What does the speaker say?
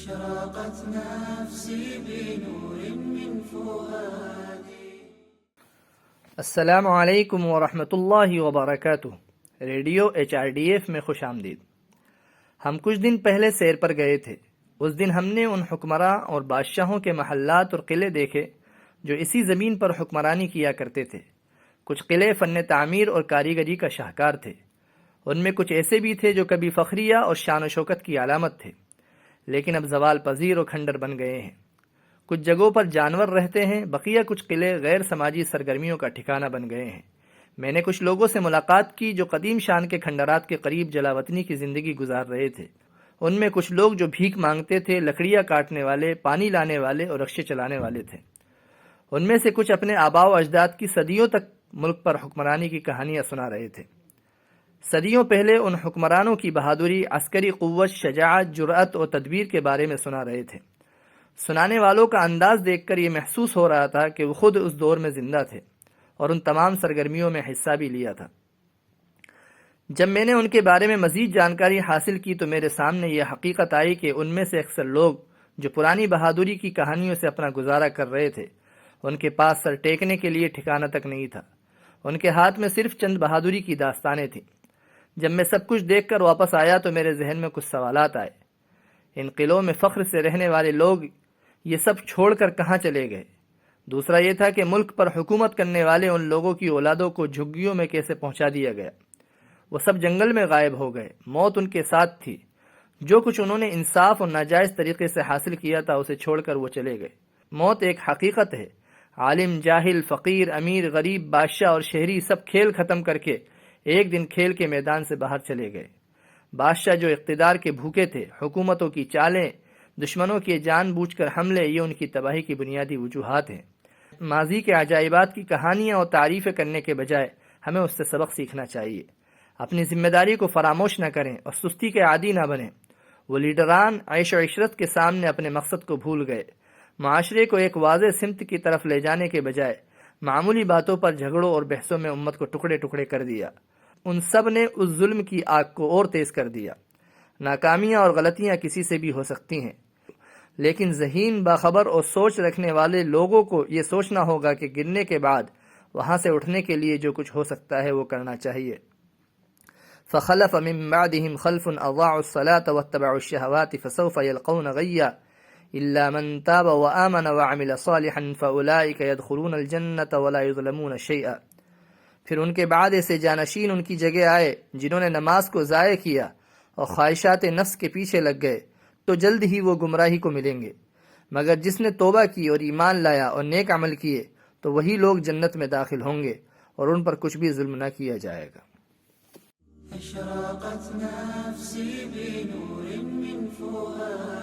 أشرقت نفسي بنور من فؤادي. السلام علیکم ورحمۃ اللہ وبرکاتہ. ریڈیو HRDF میں خوش آمدید. ہم کچھ دن پہلے سیر پر گئے تھے. اس دن ہم نے ان حکمراں اور بادشاہوں کے محلات اور قلعے دیکھے جو اسی زمین پر حکمرانی کیا کرتے تھے. کچھ قلعے فن تعمیر اور کاریگری کا شاہکار تھے. ان میں کچھ ایسے بھی تھے جو کبھی فخریہ اور شان و شوکت کی علامت تھے، لیکن اب زوال پذیر اور کھنڈر بن گئے ہیں. کچھ جگہوں پر جانور رہتے ہیں، بقیہ کچھ قلعے غیر سماجی سرگرمیوں کا ٹھکانہ بن گئے ہیں. میں نے کچھ لوگوں سے ملاقات کی جو قدیم شان کے کھنڈرات کے قریب جلاوطنی کی زندگی گزار رہے تھے. ان میں کچھ لوگ جو بھیک مانگتے تھے، لکڑیاں کاٹنے والے، پانی لانے والے اور رکشے چلانے والے تھے. ان میں سے کچھ اپنے آباء و اجداد کی صدیوں تک ملک پر حکمرانی کی کہانیاں سنا رہے تھے. صدیوں پہلے ان حکمرانوں کی بہادری، عسکری قوت، شجاعت، جرأت اور تدبیر کے بارے میں سنا رہے تھے. سنانے والوں کا انداز دیکھ کر یہ محسوس ہو رہا تھا کہ وہ خود اس دور میں زندہ تھے اور ان تمام سرگرمیوں میں حصہ بھی لیا تھا. جب میں نے ان کے بارے میں مزید جانکاری حاصل کی تو میرے سامنے یہ حقیقت آئی کہ ان میں سے اکثر لوگ جو پرانی بہادری کی کہانیوں سے اپنا گزارا کر رہے تھے، ان کے پاس سر ٹیکنے کے لیے ٹھکانہ تک نہیں تھا. ان کے ہاتھ میں صرف چند بہادری کی داستانیں تھیں. جب میں سب کچھ دیکھ کر واپس آیا تو میرے ذہن میں کچھ سوالات آئے. ان قلعوں میں فخر سے رہنے والے لوگ یہ سب چھوڑ کر کہاں چلے گئے؟ دوسرا یہ تھا کہ ملک پر حکومت کرنے والے ان لوگوں کی اولادوں کو جھگیوں میں کیسے پہنچا دیا گیا؟ وہ سب جنگل میں غائب ہو گئے. موت ان کے ساتھ تھی. جو کچھ انہوں نے انصاف اور ناجائز طریقے سے حاصل کیا تھا اسے چھوڑ کر وہ چلے گئے. موت ایک حقیقت ہے. عالم، جاہل، فقیر، امیر، غریب، بادشاہ اور شہری سب کھیل ختم کر کے ایک دن کھیل کے میدان سے باہر چلے گئے. بادشاہ جو اقتدار کے بھوکے تھے، حکومتوں کی چالیں، دشمنوں کے جان بوجھ کر حملے، یہ ان کی تباہی کی بنیادی وجوہات ہیں. ماضی کے عجائبات کی کہانیاں اور تعریفیں کرنے کے بجائے ہمیں اس سے سبق سیکھنا چاہیے. اپنی ذمہ داری کو فراموش نہ کریں اور سستی کے عادی نہ بنیں. وہ لیڈران عیش و عشرت کے سامنے اپنے مقصد کو بھول گئے. معاشرے کو ایک واضح سمت کی طرف لے جانے کے بجائے معمولی باتوں پر جھگڑوں اور بحثوں میں امت کو ٹکڑے ٹکڑے کر دیا. ان سب نے اس ظلم کی آگ کو اور تیز کر دیا. ناکامیاں اور غلطیاں کسی سے بھی ہو سکتی ہیں، لیکن ذہین، باخبر اور سوچ رکھنے والے لوگوں کو یہ سوچنا ہوگا کہ گرنے کے بعد وہاں سے اٹھنے کے لیے جو کچھ ہو سکتا ہے وہ کرنا چاہیے. فخلف من بعدهم خلف اضاعوا الصلاة واتبعوا الشهوات فسوف يلقون غيا الا من تاب وآمن وعمل صالحا فاولئك يدخلون الجنة ولا يظلمون شيئا. پھر ان کے بعد ایسے جانشین ان کی جگہ آئے جنہوں نے نماز کو ضائع کیا اور خواہشات نفس کے پیچھے لگ گئے، تو جلد ہی وہ گمراہی کو ملیں گے. مگر جس نے توبہ کی اور ایمان لایا اور نیک عمل کیے تو وہی لوگ جنت میں داخل ہوں گے اور ان پر کچھ بھی ظلم نہ کیا جائے گا. أشرقت نفسي بنور من فؤادي.